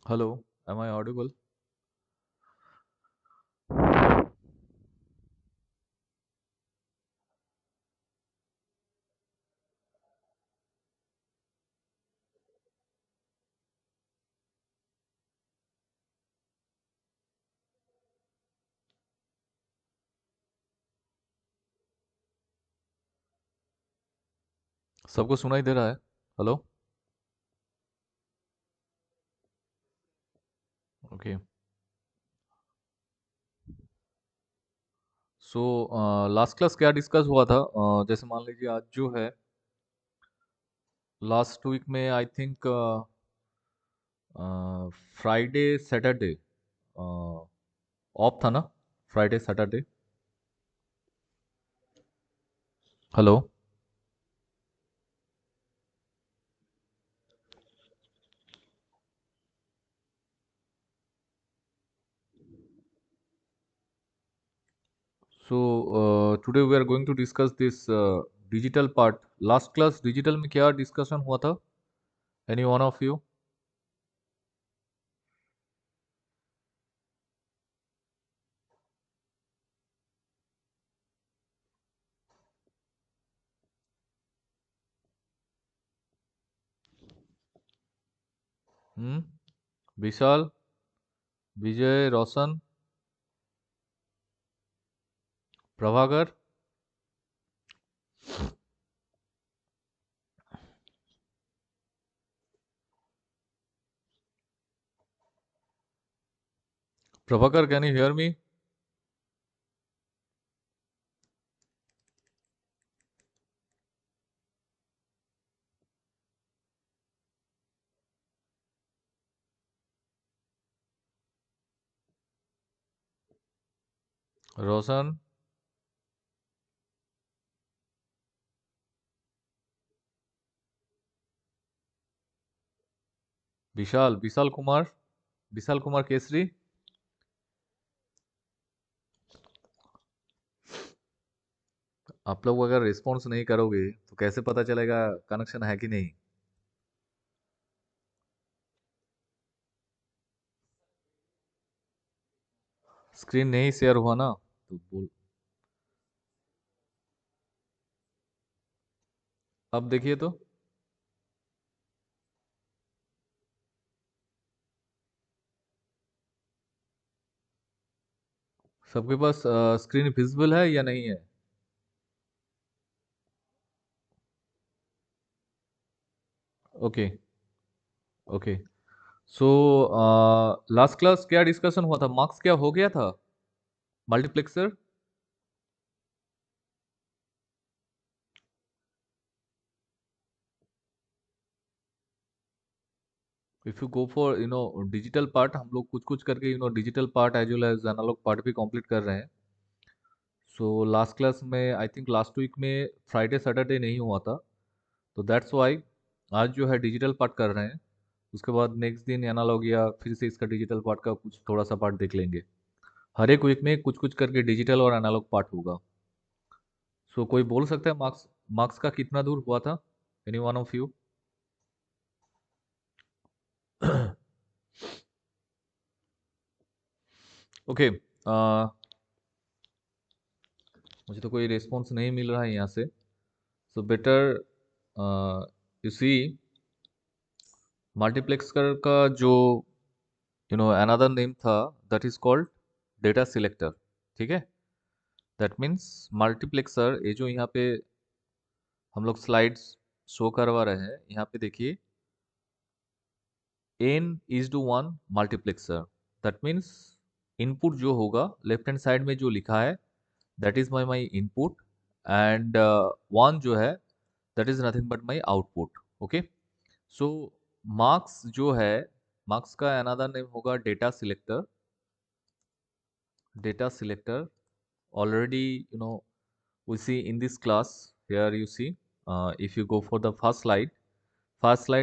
Hello, am I audible? सबको सुनाई दे रहा है? Hello? Okay. So last class क्या डिस्कस हुआ था? जैसे मान लीजिए आज जो है लास्ट वीक में I think Friday Saturday off था ना? Friday Saturday. Hello? So today we are going to discuss this digital part. Last class digital में क्या डिस्कशन हुआ था? Any one of you? Hmm? Vishal, Vijay, Roshan, Prabhakar. Prabhakar, can you hear me? Roshan, Vishal, Vishal Kumar, Vishal Kumar Kesari. आप लोग अगर response नहीं करोगे तो कैसे पता चलेगा कनेक्शन है कि नहीं? स्क्रीन नहीं शेयर हुआ ना तो बोल। अब देखिए तो। सबके पास स्क्रीन विजिबल है या नहीं है? Okay. Okay. So last class क्या डिस्कशन हुआ था? मार्क्स क्या हो गया था? Multiplexer. If you go for digital part, हम लोग कुछ कुछ करके digital part as well as analog part भी कंप्लीट कर रहे हैं। सो लास्ट क्लास में आई थिंक लास्ट वीक में फ्राइडे सैटरडे नहीं हुआ था, तो दैट्स वाई आज जो है डिजिटल पार्ट कर रहे हैं। उसके बाद नेक्स्ट दिन एनालॉग या फिर से इसका डिजिटल पार्ट का कुछ थोड़ा सा पार्ट देख लेंगे। हर एक वीक में कुछ कुछ करके डिजिटल और एनालॉग पार्ट होगा। सो कोई बोल सकता है मार्क्स मार्क्स का कितना दूर हुआ था? Any one of you? Okay. मुझे तो कोई रिस्पॉन्स नहीं मिल रहा है यहाँ से। So better you see multiplex का जो अनदर नेम था, that is called data selector. ठीक है? दैट मीन्स मल्टीप्लेक्सर, ये जो यहाँ पे हम लोग स्लाइड्स शो करवा रहे हैं, यहाँ पे देखिए n is to 1 multiplexer. That means input जो होगा लेफ्ट हैंड साइड में जो लिखा है, that is my input, and 1 जो है that is nothing but my output. Okay. So mux जो है, मार्क्स का अनदर नेम होगा data selector. Data selector already, we see in this class. Here you see, if you go for the first slide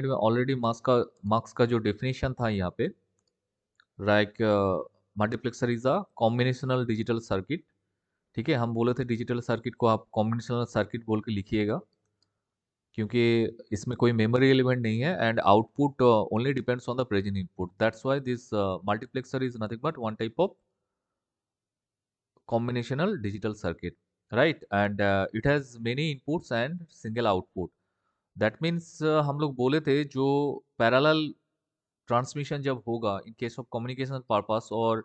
में already marks का जो definition था यहाँ पे, like multiplexer is a combinational digital circuit. ठीक है? हम बोले थे डिजिटल सर्किट को आप कॉम्बिनेशनल सर्किट बोल के लिखिएगा, क्योंकि इसमें कोई मेमोरी एलिमेंट नहीं है and output only depends on the present input, that's why this multiplexer is nothing but one type of combinational digital circuit, right? And it has many inputs and single output. That means हम लोग बोले थे जो parallel transmission जब होगा in case of communication purpose और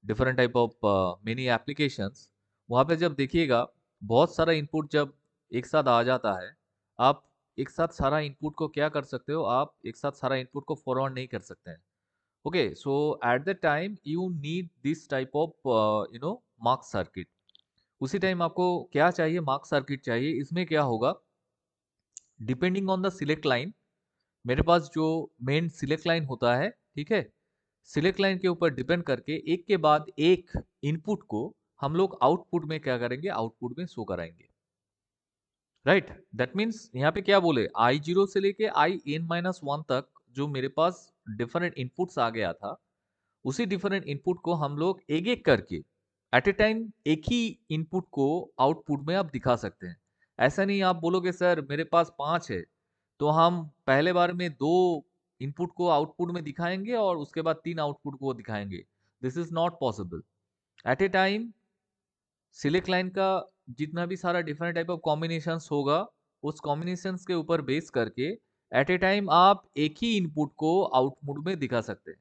different type of many applications, वहाँ पे जब देखिएगा बहुत सारा input जब एक साथ आ जाता है, आप एक साथ सारा input को क्या कर सकते हो, आप एक साथ सारा input को forward नहीं कर सकते हैं. Okay, so at the time you need this type of mark circuit. उसी टाइम आपको क्या चाहिए, मार्क सर्किट चाहिए. इसमें क्या होगा, depending on the select line, मेरे पास जो मेन सिलेक्ट लाइन होता है, ठीक है, सिलेक्ट लाइन के ऊपर डिपेंड करके एक के बाद एक इनपुट को हम लोग आउटपुट में क्या करेंगे, आउटपुट में शो कराएंगे, राइट. दैट मीन्स यहाँ पे क्या बोले, I0 से लेके IN-1 तक जो मेरे पास डिफरेंट इनपुट्स आ गया था, उसी डिफरेंट इनपुट को हम लोग एक एक करके एट ए टाइम एक ही इनपुट को आउटपुट में आप दिखा सकते हैं. ऐसा नहीं आप बोलोगे सर मेरे पास 5 है, तो हम पहले बार में 2 इनपुट को आउटपुट में दिखाएंगे और उसके बाद 3 आउटपुट को दिखाएंगे. This is not possible. At a time select line का जितना भी सारा डिफरेंट टाइप ऑफ कॉम्बिनेशंस होगा, उस कॉम्बिनेशंस के ऊपर बेस करके एट ए टाइम आप एक ही इनपुट को आउटपुट में दिखा सकते हैं,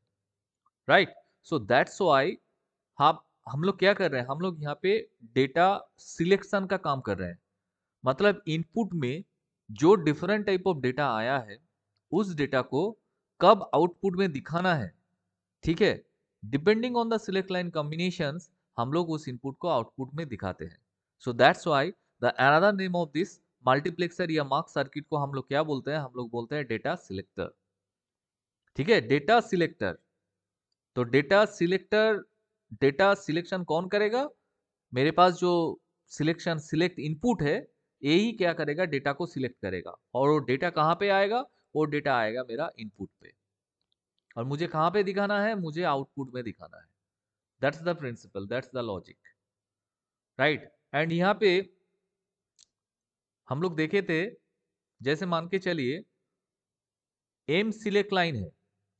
राइट. सो दैट्स व्हाई हम लोग क्या कर रहे हैं, हम लोग यहाँ पे डेटा सिलेक्शन का काम कर रहे हैं. मतलब इनपुट में जो डिफरेंट टाइप ऑफ डेटा आया है, उस डेटा को कब आउटपुट में दिखाना है, ठीक है, depending on the select line combinations हम लोग उस इनपुट को आउटपुट में दिखाते हैं. So that's why the another name of this multiplexer या मार्क सर्किट को हम लोग क्या बोलते हैं, हम लोग बोलते हैं डेटा सिलेक्टर. ठीक है, डेटा सिलेक्टर. तो डेटा सिलेक्शन कौन करेगा, मेरे पास जो सिलेक्ट इनपुट है, यही क्या करेगा, डेटा को सिलेक्ट करेगा. और वो डेटा कहाँ पे आएगा, वो डेटा आएगा मेरा इनपुट पे, और मुझे कहाँ पे दिखाना है, मुझे आउटपुट में दिखाना है. That's the principle, that's the logic, right. And यहाँ पे हम लोग देखे थे, जैसे मान के चलिए एम सिलेक्ट लाइन है,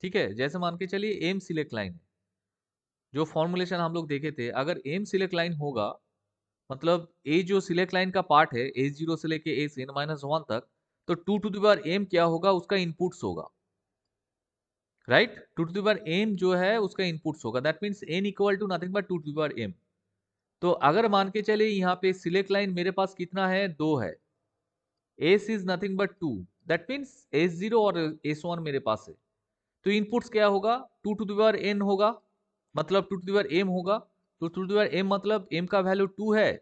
ठीक है, जैसे मान के चलिए एम सिलेक्ट लाइन है, जो फॉर्मुलेशन हम लोग देखे थे, अगर एम सिलेक्ट लाइन होगा, मतलब ए जो सिलेक्ट लाइन का पार्ट है, A0 से लेके AN-1 तक, तो 2 टू द पावर m क्या होगा, उसका इनपुट्स होगा, right. 2 to the power m जो है उसका इनपुट्स होगा. That means n equal to nothing but 2 to the power m. तो अगर मान के चले यहाँ पे सिलेक्ट लाइन मेरे पास कितना है, 2 है, s is nothing but 2, that means S0 और S1 मेरे पास है. तो इनपुट्स क्या होगा, 2 टू द पावर n होगा, मतलब 2 टू द पावर m होगा. तो 2 टू द पावर m मतलब m का वैल्यू 2 है,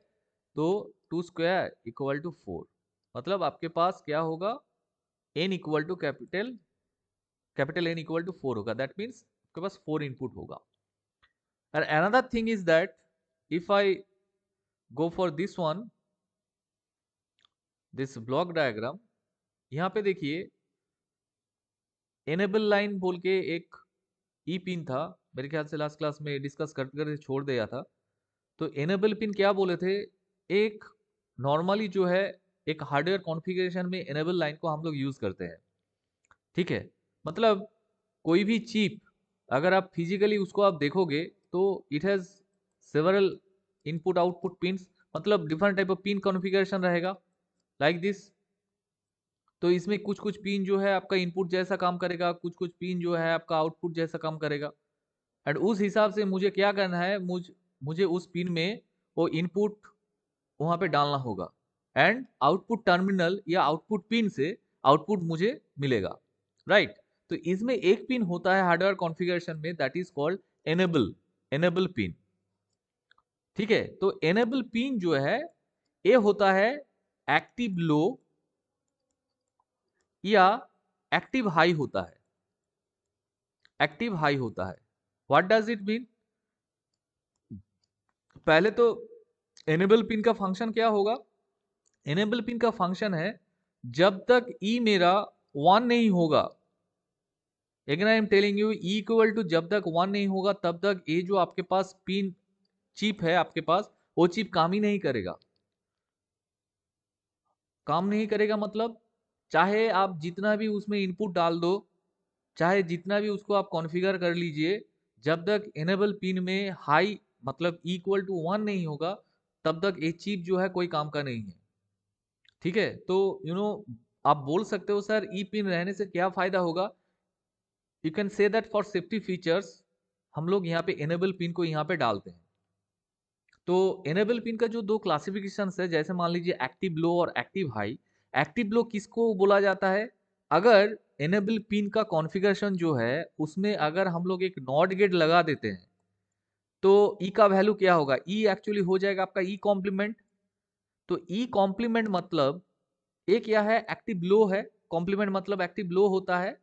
तो 2 स्क्वायर इक्वल टू 4. मतलब आपके पास क्या होगा, n equal to capital N equal to 4 होगा. दैट मीन्स आपके पास 4 इनपुट होगा. और another thing is that if I go for this one, this block diagram, यहाँ पे देखिए एनेबल लाइन बोल के एक ई पिन था, मेरे ख्याल से लास्ट क्लास में डिस्कस कर छोड़ दिया था. तो एनेबल पिन क्या बोले थे, एक नॉर्मली जो है एक हार्डवेयर कॉन्फ़िगरेशन में एनेबल लाइन को हम लोग यूज करते हैं, ठीक है. मतलब कोई भी चिप अगर आप फिजिकली उसको आप देखोगे, तो it has several input output pins, मतलब different type of pin configuration रहेगा लाइक दिस. तो इसमें कुछ कुछ पिन जो है आपका इनपुट जैसा काम करेगा, कुछ कुछ पिन जो है आपका आउटपुट जैसा काम करेगा. एंड उस हिसाब से मुझे क्या करना है, मुझे उस पिन में वो इनपुट वहां पे डालना होगा, एंड आउटपुट टर्मिनल या आउटपुट पिन से आउटपुट मुझे मिलेगा, राइट. तो इसमें एक पिन होता है हार्डवेयर कॉन्फ़िगरेशन में, that is called enable pin, ठीक है. तो एनेबल पिन जो है ये होता है एक्टिव लो या एक्टिव हाई होता है, एक्टिव हाई होता है. व्हाट डज इट मीन, पहले तो एनेबल पिन का फंक्शन क्या होगा, एनेबल पिन का फंक्शन है जब तक ई मेरा 1 नहीं होगा, again I am telling you, E equal to जब तक 1 नहीं होगा तब तक ये जो आपके पास पिन चिप है आपके पास, वो चिप काम ही नहीं करेगा. काम नहीं करेगा मतलब चाहे आप जितना भी उसमें इनपुट डाल दो, चाहे जितना भी उसको आप कॉन्फ़िगर कर लीजिए, जब तक इनेबल पिन में हाई मतलब इक्वल टू 1 नहीं होगा, तब तक ये चिप जो है कोई काम का नहीं है। ठीक है? तो आप बोल सकते हो सर ई पिन रहने से क्या फ़ायदा होगा? You can say that for safety features हम लोग यहाँ पे इनेबल पिन को यहाँ पे डालते हैं। तो इनेबल पिन का जो 2 क्लासिफिकेशंस है, जैसे मान लीजिए एक्टिव लो और एक्टिव हाई। एक्टिव लो किसको बोला जाता है? अगर इनेबल पिन का कॉन्फ़िगरेशन जो है, उसमें अगर हम लोग एक नॉट गेट लगा देते हैं, तो ई का वैल्यू क्या होगा? ई एक्चुअली हो जाएगा आपका ई कॉम्प्लीमेंट। तो ई कॉम्प्लीमेंट मतलब ये क्या है? एक्टिव लो है। कॉम्प्लीमेंट मतलब एक्टिव लो होता है।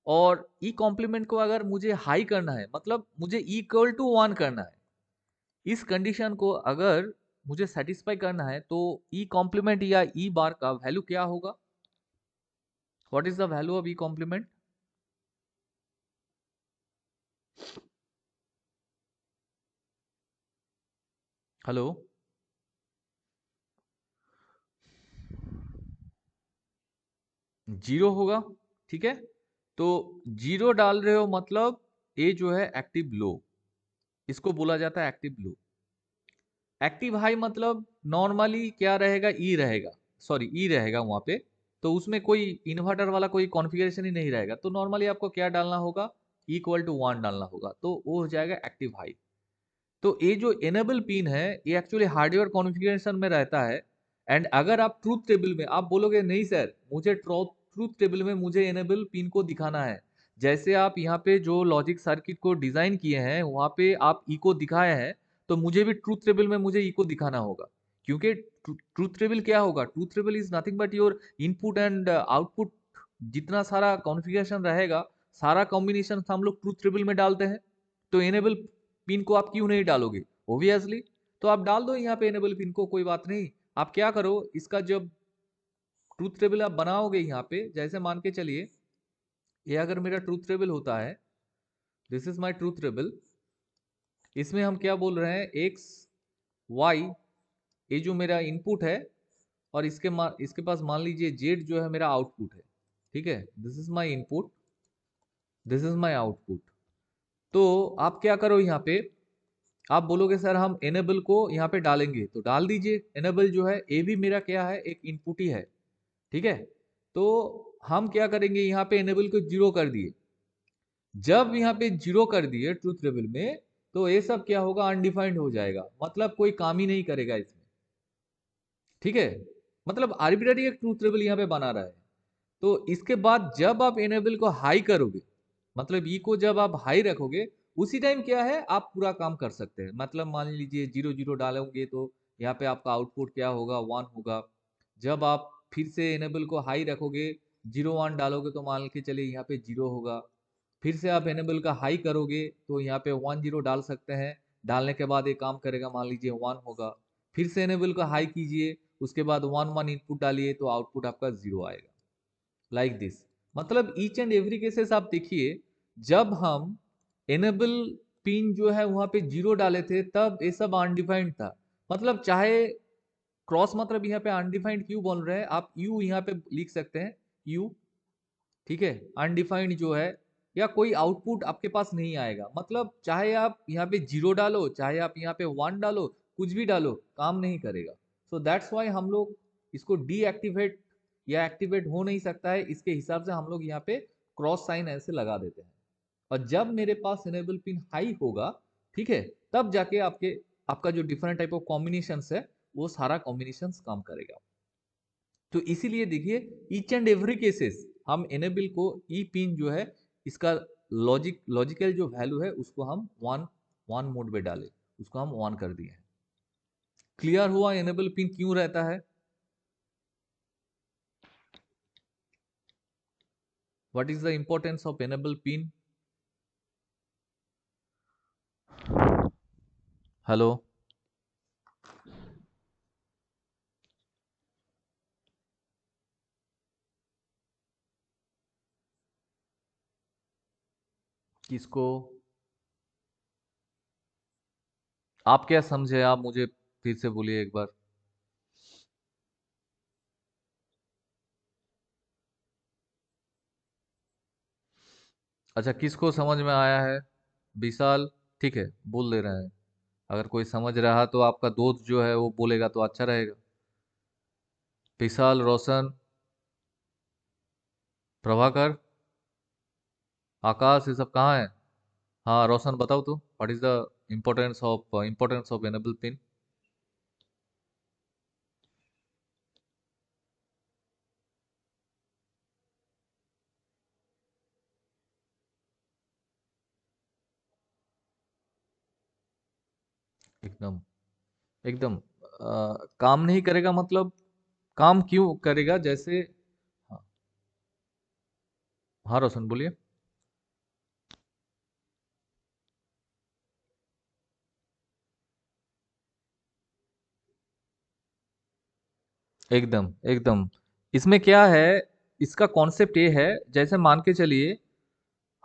और ई कॉम्प्लीमेंट को अगर मुझे हाई करना है, मतलब मुझे इक्वल टू 1 करना है, इस कंडीशन को अगर मुझे सेटिस्फाई करना है, तो ई कॉम्प्लीमेंट या ई बार का वैल्यू क्या होगा? What is the value of E complement? Hello? Zero होगा। ठीक है? तो जीरो डाल रहे हो मतलब ये जो है एक्टिव लो, इसको बोला जाता है एक्टिव लो। एक्टिव हाई मतलब नॉर्मली क्या रहेगा? ई रहेगा, सॉरी ई रहेगा वहां पे। तो उसमें कोई इन्वर्टर वाला कोई कॉन्फ़िगरेशन ही नहीं रहेगा, तो नॉर्मली आपको क्या डालना होगा? इक्वल टू 1 डालना होगा, तो वो हो जाएगा एक्टिव हाई। तो ये जो इनेबल पिन है, ये एक्चुअली हार्डवेयर कॉन्फ़िगरेशन में रहता है। एंड अगर आप ट्रूथ टेबल में आप बोलोगे नहीं सर, मुझे ट्रूथ टेबल में मुझे इनेबल पिन को दिखाना है, जैसे आप यहाँ पे जो लॉजिक सर्किट को डिजाइन किए हैं वहां पे आप इको दिखाए हैं, तो मुझे भी ट्रूथ टेबल में मुझे इको दिखाना होगा। क्योंकि ट्रूथ टेबल क्या होगा? Truth table is nothing but your input and output, जितना सारा कॉन्फ़िगरेशन रहेगा, सारा कॉम्बिनेशन हम लोग ट्रूथ टेबल में डालते हैं। तो इनेबल पिन को आप क्यों नहीं डालोगे? ऑब्वियसली। तो आप डाल दो यहाँ पे इनेबल पिन को, कोई बात नहीं। आप क्या करो, इसका जब ट्रूथ टेबल आप बनाओगे यहाँ पे, जैसे मान के चलिए ये अगर मेरा ट्रूथ टेबल होता है, this is my truth table. इसमें हम क्या बोल रहे हैं? एक्स वाई, ये जो मेरा इनपुट है, और इसके पास मान लीजिए जेड जो है मेरा आउटपुट है। ठीक है? This is my input, this is my output. तो आप क्या करो यहाँ पे, आप बोलोगे सर हम एनेबल को यहाँ पे डालेंगे, तो डाल दीजिए। एनेबल जो है ये भी मेरा क्या है? एक इनपुट ही है। ठीक है? तो हम क्या करेंगे, यहाँ पे एनेबल को जीरो कर दिए। जब यहाँ पे जीरो कर दिए ट्रूथ टेबल में, तो ये सब क्या होगा? अनडिफाइंड हो जाएगा, मतलब कोई काम ही नहीं करेगा इसमें। ठीक है? मतलब आर्बिट्ररी एक ट्रूथ टेबल यहाँ पे बना रहा है। तो इसके बाद जब आप एनेबल को हाई करोगे, मतलब ई को जब आप हाई रखोगे, उसी टाइम क्या है? आप पूरा काम कर सकते हैं। मतलब मान लीजिए जीरो जीरो डालोगे, तो यहाँ पे आपका आउटपुट क्या होगा? 1 होगा। जब आप फिर से एनेबल को हाई रखोगे, 0 1 डालोगे, तो मान के चलिए यहाँ पे 0 होगा। फिर से आप एनेबल का हाई करोगे, तो यहाँ पे 1 0 डाल सकते हैं। डालने के बाद ये काम करेगा, मान लीजिए 1 होगा। फिर से एनेबल का हाई कीजिए, उसके बाद 1 1 इनपुट डालिए, तो आउटपुट आपका 0 आएगा। Like this. मतलब ईच एंड एवरी केसेस आप देखिए, जब हम एनेबल पिन जो है वहां पे जीरो डाले थे, तब ये सब अनडिफाइंड था। मतलब चाहे क्रॉस, मतलब यहाँ पे अनडिफाइंड क्यों बोल रहे हैं? आप यू यहाँ पे लिख सकते हैं, यू। ठीक है? अनडिफाइंड जो है, या कोई आउटपुट आपके पास नहीं आएगा। मतलब चाहे आप यहाँ पे जीरो डालो, चाहे आप यहाँ पे 1 डालो, कुछ भी डालो, काम नहीं करेगा। सो दैट्स वाई हम लोग इसको डीएक्टिवेट या एक्टिवेट हो नहीं सकता है, इसके हिसाब से हम लोग यहाँ पे क्रॉस साइन ऐसे लगा देते हैं। और जब मेरे पास इनेबल पिन हाई होगा, ठीक है, तब जाके आपका जो डिफरेंट टाइप ऑफ कॉम्बिनेशन है, वो सारा कॉम्बिनेशन काम करेगा। तो इसीलिए देखिए, ईच एंड एवरी केसेस हम एनेबल को ई पिन जो है, इसका लॉजिकल जो वैल्यू है, उसको हम वन वन मोड में डाले, उसको हम ऑन कर दिए हैं। क्लियर हुआ एनेबल पिन क्यों रहता है? What is the importance of enable pin? Hello? किसको? आप क्या समझे? आप मुझे फिर से बोलिए एक बार। अच्छा, किसको समझ में आया है? विशाल, ठीक है, बोल दे रहे हैं। अगर कोई समझ रहा तो आपका दोस्त जो है वो बोलेगा तो अच्छा रहेगा। विशाल, रोशन, प्रभाकर, आकाश, ये सब कहाँ है? हाँ रोशन, बताओ तो, what is the importance of enable pin? एकदम, एकदम। काम नहीं करेगा मतलब? काम क्यों करेगा? जैसे, हाँ, हाँ रोशन बोलिए। एकदम, एकदम। इसमें क्या है, इसका कॉन्सेप्ट ये है, जैसे मान के चलिए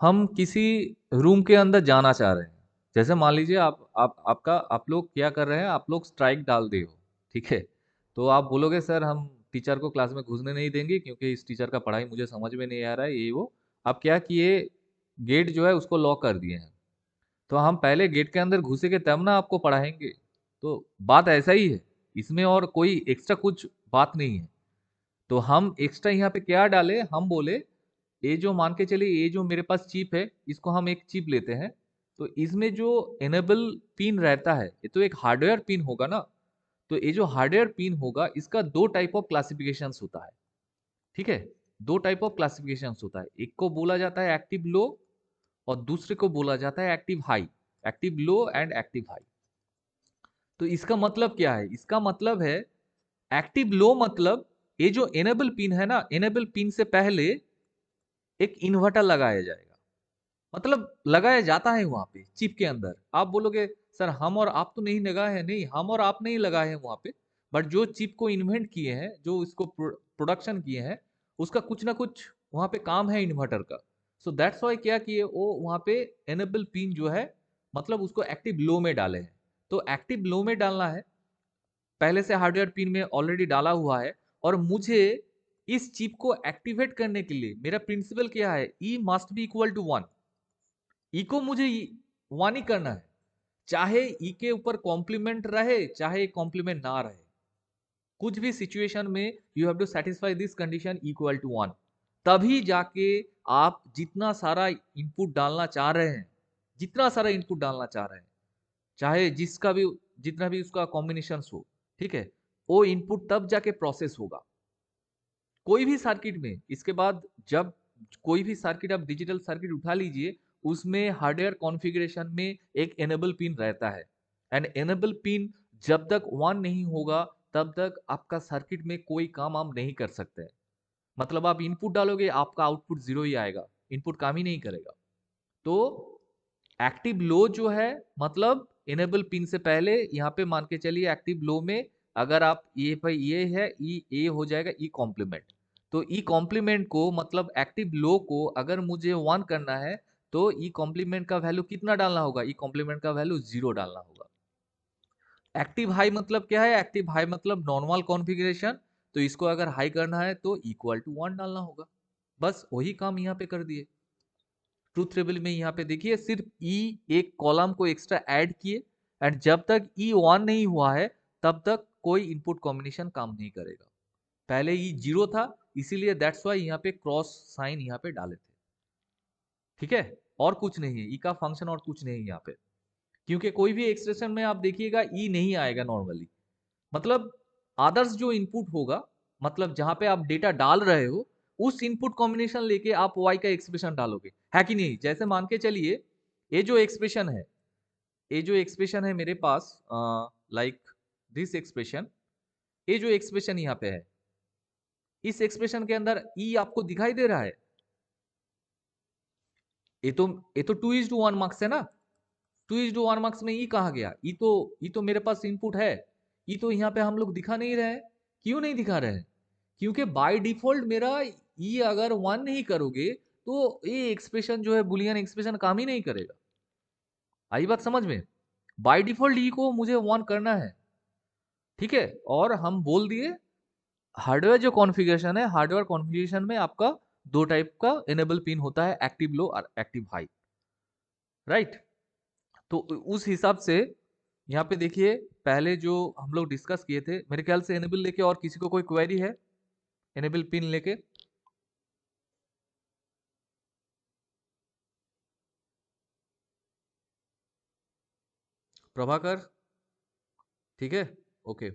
हम किसी रूम के अंदर जाना चाह रहे हैं। जैसे मान लीजिए आप लोग क्या कर रहे हैं, आप लोग स्ट्राइक डाल दिए हो, ठीक है। तो आप बोलोगे सर हम टीचर को क्लास में घुसने नहीं देंगे क्योंकि इस टीचर का पढ़ाई मुझे समझ में नहीं आ रहा है, ये वो। आप क्या किए, गेट जो है उसको लॉक कर दिए हैं। तो हम पहले गेट के अंदर घुसेंगे तब ना आपको पढ़ाएंगे। तो बात ऐसा ही है, इसमें और कोई एक्स्ट्रा कुछ बात नहीं है। तो हम एक्स्ट्रा यहाँ पे क्या डाले, हम बोले ये जो मान के चलिए ये जो मेरे पास चिप है, इसको हम एक चिप लेते हैं। तो इसमें जो एनेबल पिन रहता है, ये तो एक हार्डवेयर पिन होगा ना। तो ये जो हार्डवेयर पिन होगा, इसका दो टाइप ऑफ क्लासिफिकेशंस होता है, ठीक है। दो टाइप ऑफ क्लासिफिकेशंस होता है, एक को बोला जाता है एक्टिव लो और दूसरे को बोला जाता है active high. Active low and active high. तो इसका मतलब क्या है? इसका मतलब है एक्टिव लो मतलब ये जो एनेबल पिन है ना, एनेबल पिन से पहले एक इन्वर्टर लगाया जाएगा। मतलब लगाया जाता है वहां पे चिप के अंदर। आप बोलोगे सर हम और आप तो नहीं लगाए हैं, नहीं हम और आप नहीं लगाए हैं वहां पे। बट जो चिप को इन्वेंट किए हैं, जो इसको प्रोडक्शन किए हैं, उसका कुछ ना कुछ वहां पे काम है इन्वर्टर का। सो दैट्स वाई क्या किए वो वहां पे एनेबल पिन जो है, मतलब उसको एक्टिव लो में डाले हैं। तो एक्टिव लो में डालना है, पहले से हार्डवेयर पिन में ऑलरेडी डाला हुआ है। और मुझे इस चिप को एक्टिवेट करने के लिए मेरा प्रिंसिपल क्या है, ई मस्ट बी इक्वल टू 1। ई को मुझे वन ही करना है, चाहे ई के ऊपर कॉम्प्लीमेंट रहे चाहे कॉम्प्लीमेंट ना रहे। कुछ भी सिचुएशन में you have to satisfy this condition equal to 1। तभी जाके आप जितना सारा इनपुट डालना चाह रहे हैं, जितना सारा इनपुट डालना चाह रहे हैं, चाहे जिसका भी जितना भी उसका कॉम्बिनेशन हो, ठीक है, वो इनपुट तब जाके प्रोसेस होगा कोई भी सर्किट में। इसके बाद जब कोई भी सर्किट, आप डिजिटल सर्किट उठा लीजिए, उसमें हार्डवेयर कॉन्फ़िगरेशन में एक एनेबल पिन रहता है। एंड एनेबल पिन जब तक ऑन नहीं होगा तब तक आपका सर्किट में कोई काम आप नहीं कर सकते। मतलब आप इनपुट डालोगे, आपका आउटपुट जीरो ही आएगा, इनपुट काम ही नहीं करेगा। तो एक्टिव लो जो है, मतलब इनेबल पिन से पहले यहाँ पे मान के चलिए एक्टिव लो में अगर आप ये भाई ये है ई, ए हो जाएगा ई कॉम्प्लीमेंट। तो ई कॉम्प्लीमेंट को, मतलब एक्टिव लो को अगर मुझे वन करना है, तो ई कॉम्प्लीमेंट का वैल्यू कितना डालना होगा? ई कॉम्प्लीमेंट का वैल्यू जीरो डालना होगा। एक्टिव हाई मतलब क्या है? एक्टिव हाई मतलब नॉर्मल कॉन्फ़िगरेशन। तो इसको अगर हाई करना है तो इक्वल टू वन डालना होगा। बस वही काम यहाँ पे कर दिए। ट्रूथ टेबल में यहाँ पे देखिए सिर्फ ई एक कॉलम को एक्स्ट्रा ऐड किए। एंड जब तक ई वन नहीं हुआ है तब तक कोई इनपुट कॉम्बिनेशन काम नहीं करेगा। पहले ई जीरो था, इसीलिए दैट्स वाई यहाँ पे क्रॉस साइन यहाँ पे डाले थे, ठीक है। और कुछ नहीं है, ई का फंक्शन और कुछ नहीं है यहाँ पे। क्योंकि कोई भी एक्सप्रेशन में आप देखिएगा ई नहीं आएगा नॉर्मली। मतलब आदर्श जो इनपुट होगा, मतलब जहां पे आप डेटा डाल रहे हो, उस इनपुट कॉम्बिनेशन लेके आप वाई का एक्सप्रेशन डालोगे, है कि नहीं? जैसे मान के चलिए ये जो एक्सप्रेशन है, ये जो एक्सप्रेशन है मेरे पास, लाइक दिस एक्सप्रेशन, ये जो एक्सप्रेशन यहाँ पे है, इस एक्सप्रेशन के अंदर ई आपको दिखाई दे रहा है। ये तो ये तो 2:1 मार्क्स है ना। 2:1 मार्क्स में ई कहाँ गया? ई तो मेरे पास इनपुट है। ई तो यहाँ पे हम लोग दिखा नहीं रहे हैं। क्यों नहीं दिखा रहे हैं? क्योंकि बाय डिफॉल्ट मेरा ई अगर वन नहीं करोगे तो ये एक्सप्रेशन जो है बुलियन एक्सप्रेशन काम ही नहीं करेगा। आई बात समझ में? बाय डिफॉल्ट ई को मुझे वन करना है, ठीक है। और हम बोल दिए हार्डवेयर जो कॉन्फ़िगरेशन है, हार्डवेयर कॉन्फ़िगरेशन में आपका दो टाइप का इनेबल पिन होता है, एक्टिव लो और एक्टिव हाई, राइट। तो उस हिसाब से यहाँ पे देखिए, पहले जो हम लोग डिस्कस किए थे, मेरे ख्याल से इनेबल लेके और किसी को कोई क्वेरी है इनेबल पिन लेके? प्रभाकर, ठीक है, ओके।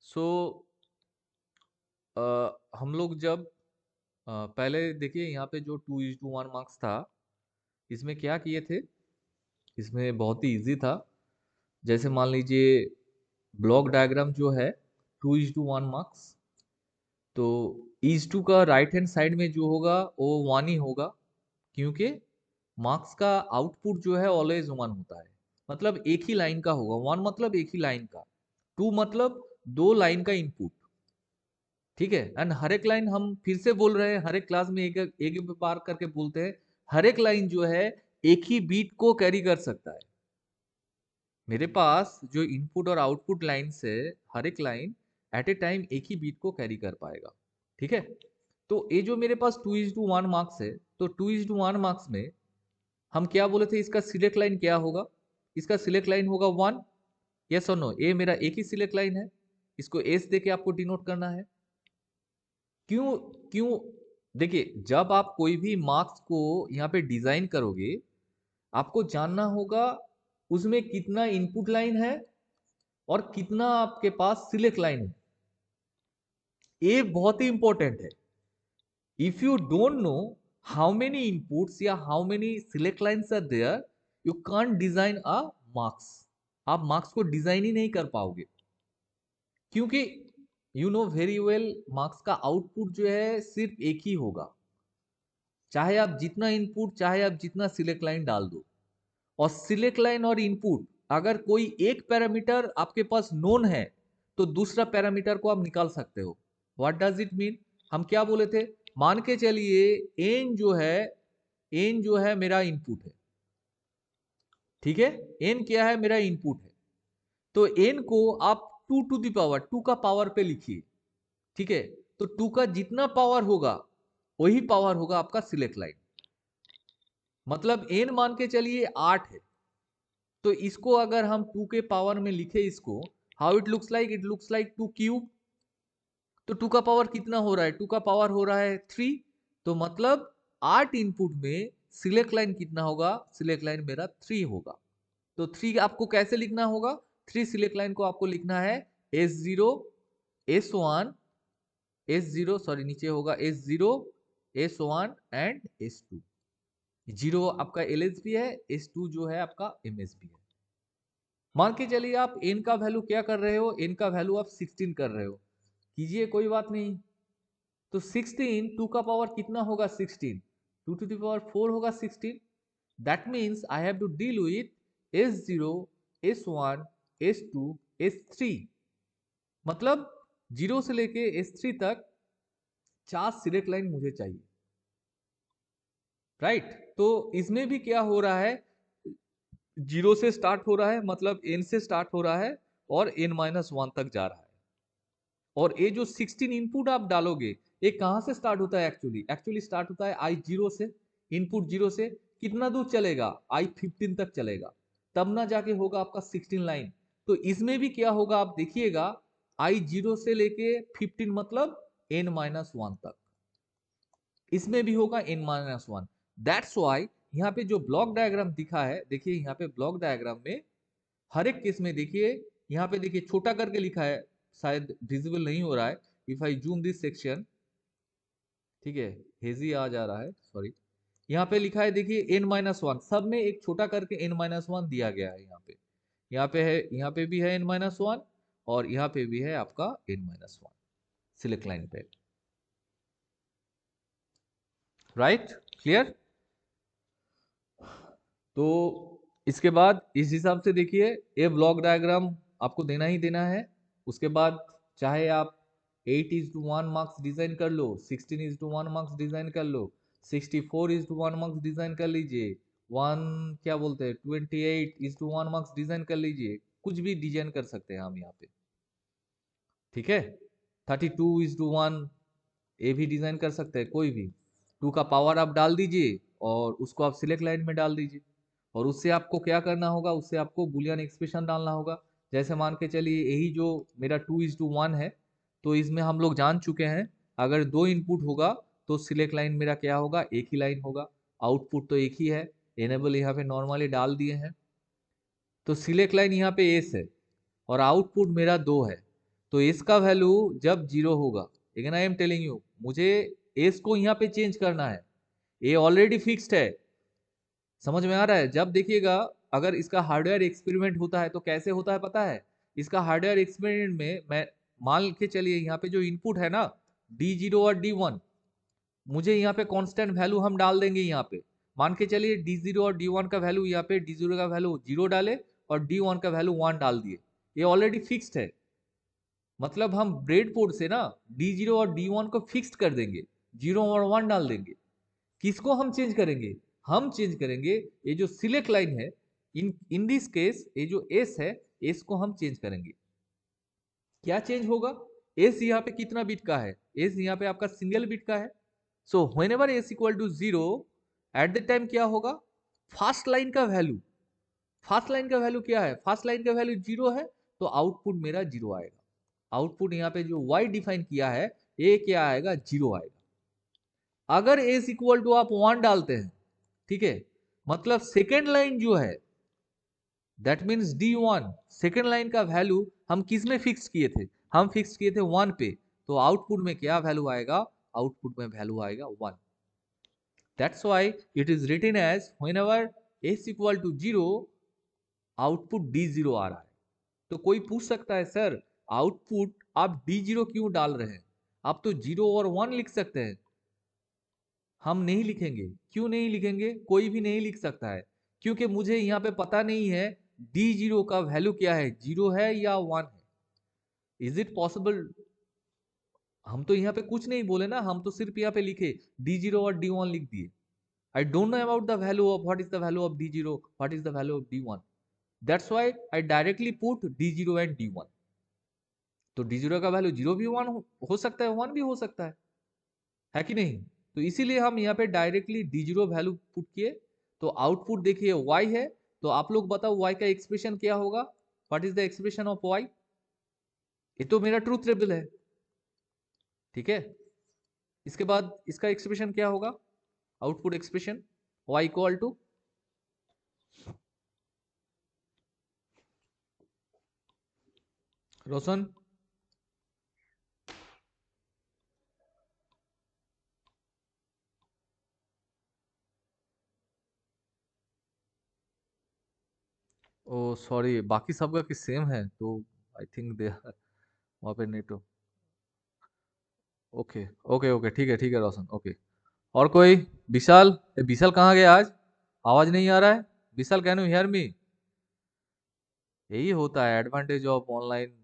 सो हम लोग जब पहले देखिए यहाँ पे जो 2:1 मार्क्स था, इसमें क्या किए थे, इसमें बहुत ही इजी था। जैसे मान लीजिए ब्लॉक डायग्राम जो है 2:1 मार्क्स, तो इज टू का राइट हैंड साइड में जो होगा वो 1 ही होगा, क्योंकि मार्क्स का आउटपुट जो है ऑलवेज 1 होता है, मतलब एक ही लाइन का होगा। 1 मतलब एक ही लाइन का, 2 मतलब दो लाइन का इनपुट, ठीक है। एंड हर एक लाइन, हम फिर से बोल रहे हैं, हर एक क्लास में एक एक एक बार करके बोलते हैं, हर एक लाइन जो है एक ही बीट को कैरी कर सकता है। मेरे पास जो इनपुट और आउटपुट लाइन से हर एक लाइन एट ए टाइम एक ही बीट को कैरी कर पाएगा, ठीक है। तो ये जो मेरे पास 2:1 मार्क्स है, तो 2:1 मार्क्स में हम क्या बोले थे, इसका सिलेक्ट लाइन क्या होगा? इसका सिलेक्ट लाइन होगा 1। यस और नो? ये मेरा एक ही सिलेक्ट लाइन है, इसको एस दे के आपको डिनोट करना है। क्यों? क्यों? देखिए, जब आप कोई भी मार्क्स को यहाँ पे डिजाइन करोगे, आपको जानना होगा उसमें कितना इनपुट लाइन है और कितना आपके पास सिलेक्ट लाइन है। ये बहुत ही इंपॉर्टेंट है। If you don't know how many inputs या how many select lines are there, you can't design a mux. आप मार्क्स को डिजाइन ही नहीं कर पाओगे, क्योंकि you know very well, mux का आउटपुट जो है सिर्फ एक ही होगा, चाहे आप जितना इनपुट, चाहे आप जितना सिलेक्ट लाइन डाल दो। और सिलेक्ट लाइन और इनपुट, अगर कोई एक पैरामीटर आपके पास नोन है, तो दूसरा पैरामीटर को आप निकाल सकते हो। What does it mean? हम क्या बोले थे, मान के चलिए एन जो है मेरा इनपुट है, ठीक है। एन क्या है? मेरा इनपुट है। तो एन को आप 2 टू का पावर पे लिखिए, ठीक है। तो 2 का जितना पावर होगा वही पावर होगा आपका सिलेक्ट लाइन। मतलब एन मान के चलिए 8 है, तो इसको अगर हम 2 के पावर में लिखे, इसको how it looks like, it looks like 2 cube. तो 2 का पावर कितना हो रहा है? 2 का पावर हो रहा है 3। तो मतलब 8 इनपुट में सिलेक्ट लाइन कितना होगा? सिलेक्ट लाइन मेरा 3 होगा। तो 3 आपको कैसे लिखना होगा? 3 सिलेक्ट लाइन को आपको लिखना है S0, S1, S0, सॉरी नीचे होगा S0, S1 एंड S2। 0 आपका LSB है, S2 जो है आपका MSB है। मान के चलिए आप n का वैल्यू क्या कर रहे हो? n का वैल्यू आप 16 कर रहे हो, कीजिए, कोई बात नहीं। तो 16, 2 का पावर कितना होगा? 16, 2 टू द पावर 4 होगा 16। That means I have to deal with S0, S1, S2, S3। मतलब 0 से लेके S3 तक 4 सिलेक्ट लाइन मुझे चाहिए, राइट। तो इसमें भी क्या हो रहा है, 0 से स्टार्ट हो रहा है, मतलब n से स्टार्ट हो रहा है और n-1 तक जा रहा है। और ये जो 16 इनपुट आप डालोगे, ये कहां से स्टार्ट होता है? एक्चुअली स्टार्ट होता है I0 से। इनपुट 0 से कितना दूर चलेगा? I15 तक चलेगा, तब ना जाके होगा आपका 16 लाइन। तो इसमें भी क्या होगा आप देखिएगा, I0 से लेके 15 मतलब n-1 तक, इसमें भी होगा n-1। दैट्स वाई यहाँ पे जो ब्लॉक डायग्राम दिखा है, देखिए यहाँ पे ब्लॉक डायग्राम में हर एक केस में देखिए, यहाँ पे देखिए छोटा करके लिखा है, शायद विजिबल नहीं हो रहा है। If I zoom this section, ठीक है, हेजी आ जा रहा है, सॉरी। यहाँ पे लिखा है देखिए n-1, सब में एक छोटा करके n-1 दिया गया है। यहाँ पे, यहाँ पे है, यहाँ पे भी है n-1 और यहाँ पे भी है आपका n-1 सिलेक्ट लाइन पे, राइट, क्लियर। तो इसके बाद इस हिसाब से देखिए, ये ब्लॉक डायग्राम आपको देना ही देना है। उसके बाद चाहे आप 8:1 मार्क्स डिजाइन कर लो, 16:1 मार्क्स डिजाइन कर लो, 64:1 मार्क्स डिजाइन कर लीजिए, वन क्या बोलते हैं 28:1 मार्क्स डिजाइन कर लीजिए, कुछ भी डिजाइन कर सकते हैं हम यहाँ पे, ठीक है। 32:1 ये भी डिजाइन कर सकते हैं, कोई भी। टू का पावर आप डाल दीजिए और उसको आप सिलेक्ट लाइन में डाल दीजिए, और उससे आपको क्या करना होगा, उससे आपको बुलियन एक्सप्रेशन डालना होगा। जैसे मान के चलिए यही जो मेरा 2:1 है, तो इसमें हम लोग जान चुके हैं अगर दो इनपुट होगा तो सिलेक्ट लाइन मेरा क्या होगा, एक ही लाइन होगा। आउटपुट तो एक ही है, एनेबल यहाँ पे नॉर्मली डाल दिए हैं। तो सिलेक्ट लाइन यहाँ पे एस है और आउटपुट मेरा 2 है, तो एस का वैल्यू जब 0 होगा, लेकिन आई एम टेलिंग यू मुझे एस को यहाँ पे चेंज करना है, ये ऑलरेडी फिक्स्ड है। समझ में आ रहा है? जब देखिएगा अगर इसका हार्डवेयर एक्सपेरिमेंट होता है तो कैसे होता है पता है? इसका हार्डवेयर एक्सपेरिमेंट में मैं मान के चलिए यहाँ पे जो इनपुट है ना D0 और D1, मुझे यहाँ पे कांस्टेंट वैल्यू हम डाल देंगे। यहाँ पे मान के चलिए D0 और D1 का वैल्यू, यहाँ पे D0 का वैल्यू 0 डाले और D1 का वैल्यू 1 डाल दिए, ये ऑलरेडी फिक्स्ड है। मतलब हम ब्रेड बोर्ड से ना D0 और D1 को फिक्स्ड कर देंगे, 0 और 1 डाल देंगे। किसको हम चेंज करेंगे? हम चेंज करेंगे ये जो सिलेक्ट लाइन है, इन दिस केस ये जो एस है, एस को हम चेंज करेंगे। क्या चेंज होगा? एस यहाँ पे कितना बिट का है? एस यहाँ पे आपका सिंगल बिट का है। So whenever S equal to 0, at the time क्या होगा, फर्स्ट लाइन का वैल्यू, फर्स्ट लाइन का वैल्यू क्या है, फर्स्ट लाइन का वैल्यू 0 है, तो आउटपुट मेरा 0 आएगा। आउटपुट यहाँ पे जो y डिफाइन किया है, ये क्या आएगा, 0 आएगा। अगर एस इक्वल टू आप 1 डालते हैं, ठीक है, मतलब सेकेंड लाइन जो है, that means D1 second line का वैल्यू हम किस में फिक्स किए थे, हम फिक्स किए थे 1 पे, तो आउटपुट में क्या वैल्यू आएगा, आउटपुट में वैल्यू आएगा 1। That's why it is written as whenever s equal to 0, output D0 आ रहा है। तो कोई पूछ सकता है सर आउटपुट आप D0 क्यों डाल रहे हैं, आप तो 0 और 1 लिख सकते हैं। हम नहीं लिखेंगे। क्यों नहीं लिखेंगे? कोई भी नहीं लिख सकता है, क्योंकि मुझे यहाँ पे पता नहीं है D0 का वैल्यू क्या है, 0 है या 1 है। Is it possible? हम तो यहाँ पे कुछ नहीं बोले ना, हम तो सिर्फ यहाँ पे लिखे D0 और D1 लिख दिए। I don't know about the value of what is the value of D0, what is the value of D1. That's why I directly put D0 and D1. तो D0 का वैल्यू 0 भी 1 हो सकता है, 1 भी हो सकता है कि नहीं? तो इसीलिए हम यहाँ पे डायरेक्टली D0 वैल्यू पुट किए। तो आउटपुट देखिए y है, तो आप लोग बताओ y का एक्सप्रेशन क्या होगा, what is the expression of y? ये तो मेरा ट्रूथ टेबल है, ठीक है। इसके बाद इसका एक्सप्रेशन क्या होगा, output expression y equal to, Roshan ओ सॉरी, बाकी सबका कि सेम है तो आई थिंक दे वहाँ पे नेट। ओके ओके ओके, ठीक है रोशन, ओके। और कोई? विशाल, विशाल कहाँ गया आज, आवाज नहीं आ रहा है। विशाल, कैन यू हियर मी? यही होता है एडवांटेज ऑफ ऑनलाइन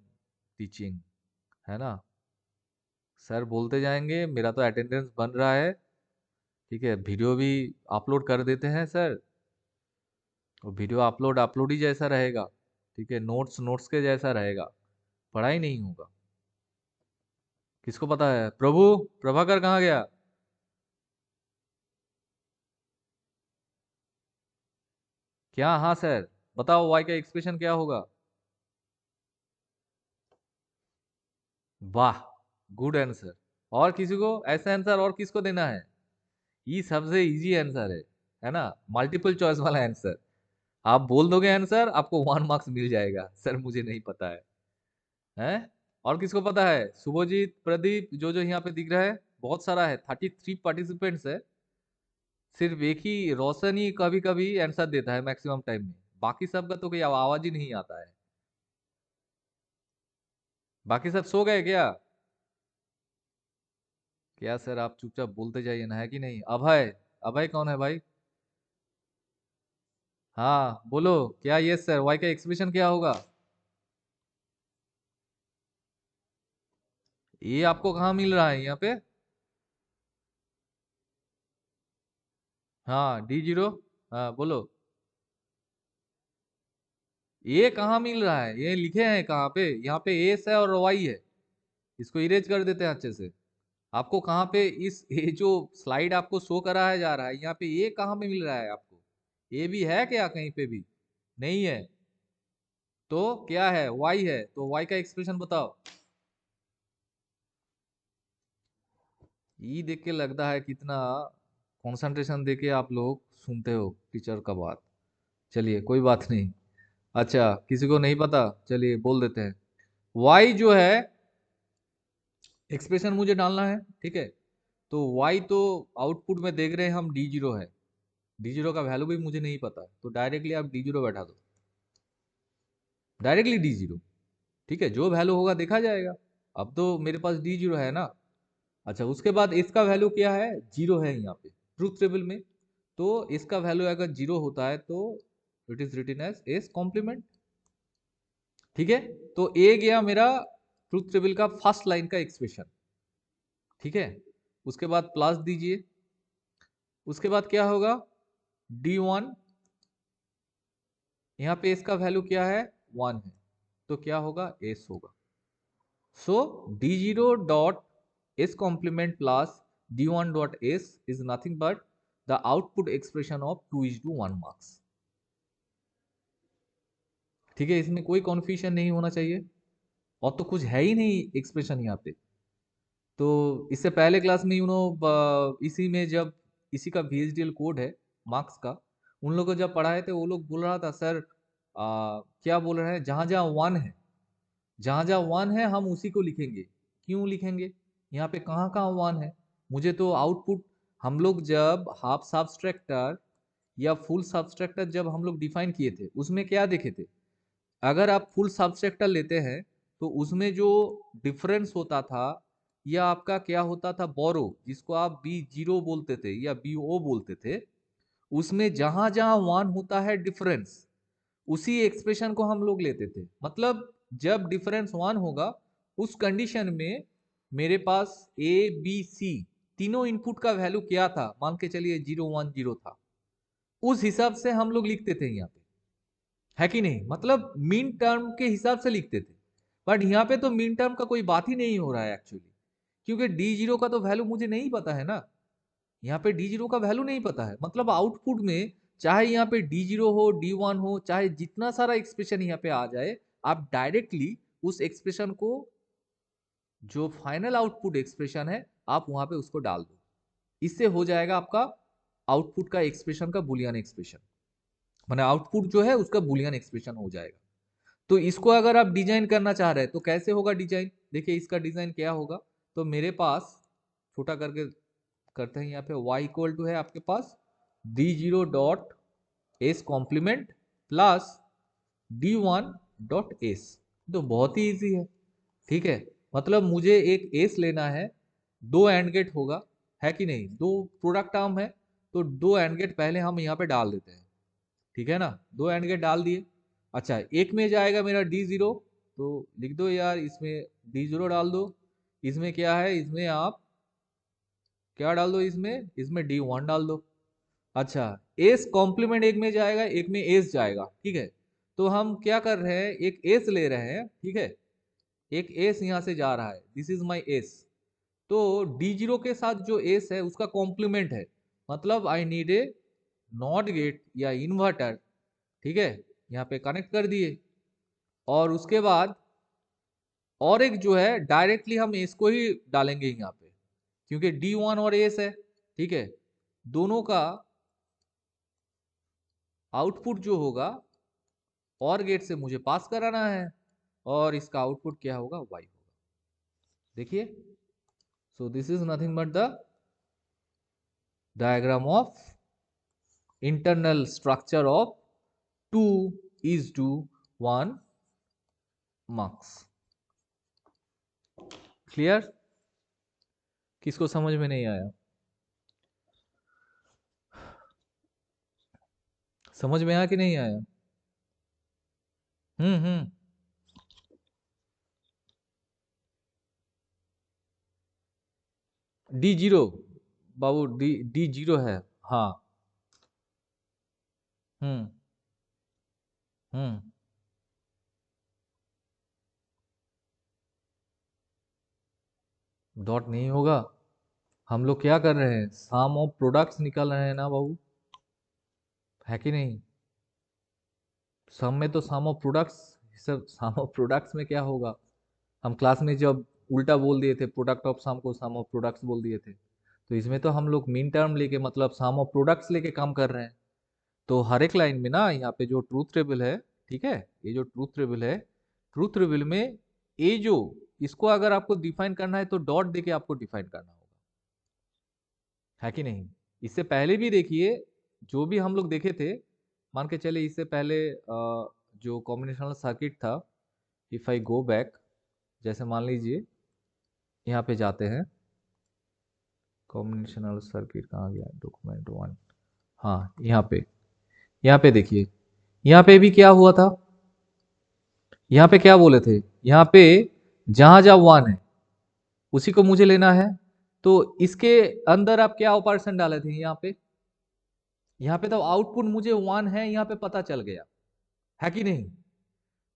टीचिंग, है ना। सर बोलते जाएंगे, मेरा तो अटेंडेंस बन रहा है, ठीक है, वीडियो भी अपलोड कर देते हैं सर, और वीडियो अपलोड अपलोड ही जैसा रहेगा, ठीक है, नोट्स नोट्स के जैसा रहेगा, पढ़ाई नहीं होगा। किसको पता है? प्रभु, प्रभाकर कहाँ गया? क्या? हाँ सर, बताओ वाई का एक्सप्रेशन क्या होगा? वाह, गुड आंसर। और किसी को ऐसा आंसर और किसको देना है? ये सबसे इजी आंसर है ना, मल्टीपल चॉइस वाला आंसर। आप बोल दोगे आंसर, आपको 1 मार्क्स मिल जाएगा। सर मुझे नहीं पता है? और किसको पता है? शुभजीत, प्रदीप, जो यहाँ पे दिख रहा है, बहुत सारा है, 33 पार्टिसिपेंट्स है। सिर्फ एक ही रोशन ही कभी कभी आंसर देता है मैक्सिमम टाइम में, बाकी सबका तो कोई आवाज ही नहीं आता है। बाकी सब सो गए क्या? क्या सर, आप चुपचाप बोलते जाइए ना, है कि नहीं? अभय, अभय कौन है भाई? हाँ बोलो, क्या? यस सर, वाई का एक्सप्रेशन क्या होगा? ये आपको कहाँ मिल रहा है यहाँ पे? हाँ D0, हाँ बोलो। ये कहाँ मिल रहा है? ये लिखे हैं कहाँ पे? यहाँ पे एस है और वाई है, इसको इरेज कर देते हैं अच्छे से। आपको कहाँ पे ये जो स्लाइड आपको शो कराया जा रहा है, यहाँ पे ये कहाँ पे मिल रहा है आपको? ये भी है क्या कहीं पे भी? नहीं है। तो क्या है? y है, तो y का एक्सप्रेशन बताओ। ये देख के लगता है कितना कंसंट्रेशन दे के आप लोग सुनते हो टीचर का बात। चलिए कोई बात नहीं। अच्छा, किसी को नहीं पता, चलिए बोल देते हैं। y जो है एक्सप्रेशन मुझे डालना है, ठीक है। तो y तो आउटपुट में देख रहे हैं हम d0 है। d0 का वैल्यू भी मुझे नहीं पता, तो डायरेक्टली आप d0 बैठा दो, डायरेक्टली d0, ठीक है। जो वैल्यू होगा देखा जाएगा। अब तो मेरे पास d0 है ना। अच्छा, उसके बाद इसका वैल्यू क्या है? जीरो है यहाँ पे ट्रूथ टेबल में। तो इसका वैल्यू अगर जीरो होता है तो it is written as S complement, ठीक है। तो ए गया मेरा ट्रूथ टेबल का फर्स्ट लाइन का एक्सप्रेशन, ठीक है। उसके बाद प्लस दीजिए। उसके बाद क्या होगा? d1, यहाँ पे इसका वैल्यू क्या है? 1 है, तो क्या होगा? एस होगा। सो d0 dot s complement plus d1 dot s is nothing but the output expression of 2:1 marks, ठीक है। इसमें कोई कन्फ्यूजन नहीं होना चाहिए, और तो कुछ है ही नहीं एक्सप्रेशन यहाँ पे। तो इससे पहले क्लास में इसी में जब इसी का VHDL कोड है मार्क्स का, उन लोगों को जब पढ़ाए थे वो लोग बोल रहा था सर क्या बोल रहे हैं, जहां जहां वन है, जहां जहां वन है हम उसी को लिखेंगे। क्यों लिखेंगे? यहाँ पे कहाँ कहाँ वन है? मुझे तो आउटपुट, हम लोग जब हाफ सब्सट्रैक्टर या फुल सब्सट्रैक्टर जब हम लोग डिफाइन किए थे, उसमें क्या देखे थे? अगर आप फुल सब्सट्रैक्टर लेते हैं तो उसमें जो डिफरेंस होता था, या आपका क्या होता था, बोरो, जिसको आप B0 बोलते थे या BO बोलते थे, उसमें जहां जहां वन होता है डिफरेंस, उसी एक्सप्रेशन को हम लोग लेते थे। मतलब जब डिफरेंस वन होगा, उस कंडीशन में मेरे पास ABC तीनों इनपुट का वैल्यू क्या था, मान के चलिए 010 था, उस हिसाब से हम लोग लिखते थे यहाँ पे, है कि नहीं? मतलब मीन टर्म के हिसाब से लिखते थे। बट यहाँ पे तो मीन टर्म का कोई बात ही नहीं हो रहा है एक्चुअली, क्योंकि d0 का तो वैल्यू मुझे नहीं पता है ना। यहाँ पे d0 का वैल्यू नहीं पता है, मतलब आउटपुट में चाहे यहाँ पे d0 हो, d1 हो, चाहे जितना सारा एक्सप्रेशन यहाँ पे आ जाए, आप डायरेक्टली उस एक्सप्रेशन को, जो फाइनल आउटपुट एक्सप्रेशन है, आप वहां पे उसको डाल दो। इससे हो जाएगा आपका आउटपुट का एक्सप्रेशन का बुलियन एक्सप्रेशन, माने आउटपुट जो है उसका बुलियन एक्सप्रेशन हो जाएगा। तो इसको अगर आप डिजाइन करना चाह रहे हैं तो कैसे होगा डिजाइन? देखिए इसका डिजाइन क्या होगा। तो मेरे पास छोटा करके करते हैं, यहाँ पे y इक्वल टू है आपके पास d0 dot S complement plus d1 dot S. तो बहुत ही इजी है, ठीक है। मतलब मुझे एक एस लेना है, दो एंड गेट होगा, है कि नहीं? दो प्रोडक्ट टर्म है, तो दो एंड गेट पहले हम यहाँ पे डाल देते हैं, ठीक है ना। दो एंड गेट डाल दिए। अच्छा, एक में जाएगा मेरा d0, तो लिख दो यार इसमें d0 डाल दो। इसमें क्या है, इसमें आप क्या डाल दो, इसमें इसमें d1 डाल दो। अच्छा, एस कॉम्प्लीमेंट एक में जाएगा, एक में एस जाएगा, ठीक है। तो हम क्या कर रहे हैं, एक एस ले रहे हैं, ठीक है। एक एस यहां से जा रहा है, दिस इज माई एस। तो d0 के साथ जो एस है उसका कॉम्प्लीमेंट है, मतलब I need a not gate या इन्वर्टर, ठीक है। यहाँ पे कनेक्ट कर दिए, और उसके बाद और एक जो है डायरेक्टली हम एस को ही डालेंगे यहाँ पे, क्योंकि d1 और एस है, ठीक है। दोनों का आउटपुट जो होगा और गेट से मुझे पास कराना है, और इसका आउटपुट क्या होगा? y होगा। देखिए, so this is nothing but the diagram of internal structure of 2:1 marks. Clear? किसको समझ में नहीं आया? समझ में आया कि नहीं आया? हम्म। d0 बाबू, d0 है। हाँ। हम्म। हम्म। डॉट नहीं होगा। हम लोग क्या कर रहे हैं, सम ऑफ प्रोडक्ट्स निकाल रहे हैं ना बाबू, है कि नहीं। सम में तो सम ऑफ प्रोडक्ट्स, सब सम ऑफ प्रोडक्ट्स में क्या होगा, हम क्लास में जब उल्टा बोल दिए थे, प्रोडक्ट ऑफ सम को सम ऑफ प्रोडक्ट्स बोल दिए थे, तो इसमें तो हम लोग मीन टर्म लेके मतलब सम ऑफ प्रोडक्ट्स लेके काम कर रहे हैं। तो हर एक लाइन में ना यहाँ पे जो ट्रूथ टेबल है, ठीक है, ये जो ट्रूथ टेबल है, ट्रूथ टेबल में ये जो, इसको अगर आपको डिफाइन करना है तो डॉट देके आपको डिफाइन करना होगा, है कि नहीं। इससे पहले भी देखिए, जो भी हम लोग देखे थे, मान के चले इससे पहले जो कॉम्बिनेशनल सर्किट था, इफ आई गो बैक, जैसे मान लीजिए यहाँ पे जाते हैं, कॉम्बिनेशनल सर्किट कहाँ गया, डॉक्यूमेंट वन, हाँ यहाँ पे देखिए, यहाँ पे भी क्या हुआ था, यहाँ पे क्या बोले थे, यहाँ पे जहां जहां वन है उसी को मुझे लेना है, तो इसके अंदर आप क्या ऑपरेशन डाले थे, यहाँ पे तो आउटपुट मुझे वन है, यहाँ पे पता चल गया, है कि नहीं।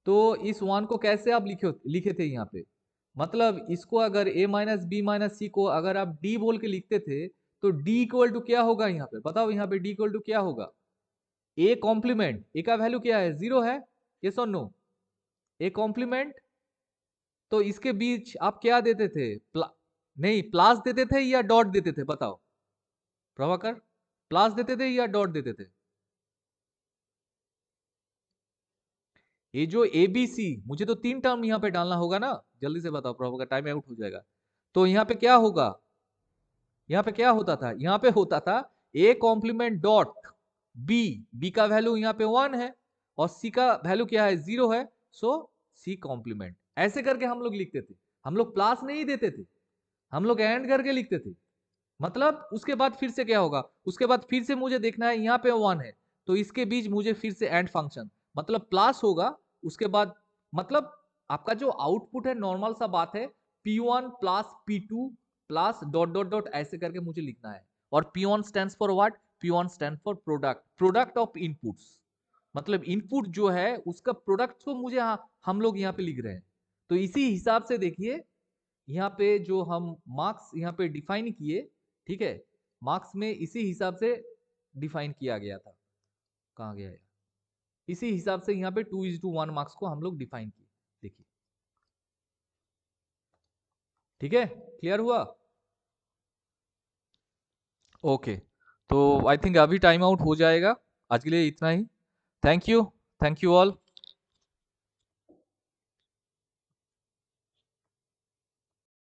तो इस वन को कैसे आप लिखे लिखे थे यहाँ पे, मतलब इसको अगर a माइनस बी माइनस सी को अगर आप d बोल के लिखते थे, तो d इक्वल टू क्या होगा, यहाँ पे बताओ, यहाँ पे d इक्वल टू क्या होगा, a कॉम्प्लीमेंट, a का वैल्यू क्या है, 0 है, यस और नो, a कॉम्प्लीमेंट, तो इसके बीच आप क्या देते थे, नहीं प्लस देते थे या डॉट देते थे, बताओ प्रभाकर, प्लस देते थे या डॉट देते थे। ये जो ए बी सी, मुझे तो 3 टर्म यहाँ पे डालना होगा ना, जल्दी से बताओ प्रभाकर, टाइम आउट हो जाएगा। तो यहाँ पे क्या होगा, यहाँ पे क्या होता था, यहाँ पे होता था A complement dot B, B का वैल्यू यहाँ पे 1 है और सी का वैल्यू क्या है, 0 है, सो सी कॉम्प्लीमेंट, ऐसे करके हम लोग लिखते थे, हम लोग प्लस नहीं देते थे, हम लोग एंड करके लिखते थे। मतलब उसके बाद फिर से क्या होगा, उसके बाद फिर से मुझे देखना है, यहाँ पे 1 है, तो इसके बीच मुझे फिर से एंड फंक्शन, मतलब प्लस होगा, उसके बाद मतलब आपका जो आउटपुट है, नॉर्मल सा बात है, P1 plus P2 plus dot dot dot ऐसे करके मुझे लिखना है। और P1 stands for what, P1 stand for product, product of inputs, मतलब इनपुट जो है उसका प्रोडक्ट को मुझे हम लोग यहाँ पे लिख रहे हैं। तो इसी हिसाब से देखिए, यहाँ पे जो हम मार्क्स यहाँ पे डिफाइन किए, ठीक है, मार्क्स में इसी हिसाब से डिफाइन किया गया था, कहाँ गया है, इसी हिसाब से यहाँ पे 2:1 मार्क्स को हम लोग डिफाइन किए, देखिए, ठीक है, क्लियर हुआ। ओके, तो आई थिंक अभी टाइम आउट हो जाएगा, आज के लिए इतना ही। Thank you, thank you all.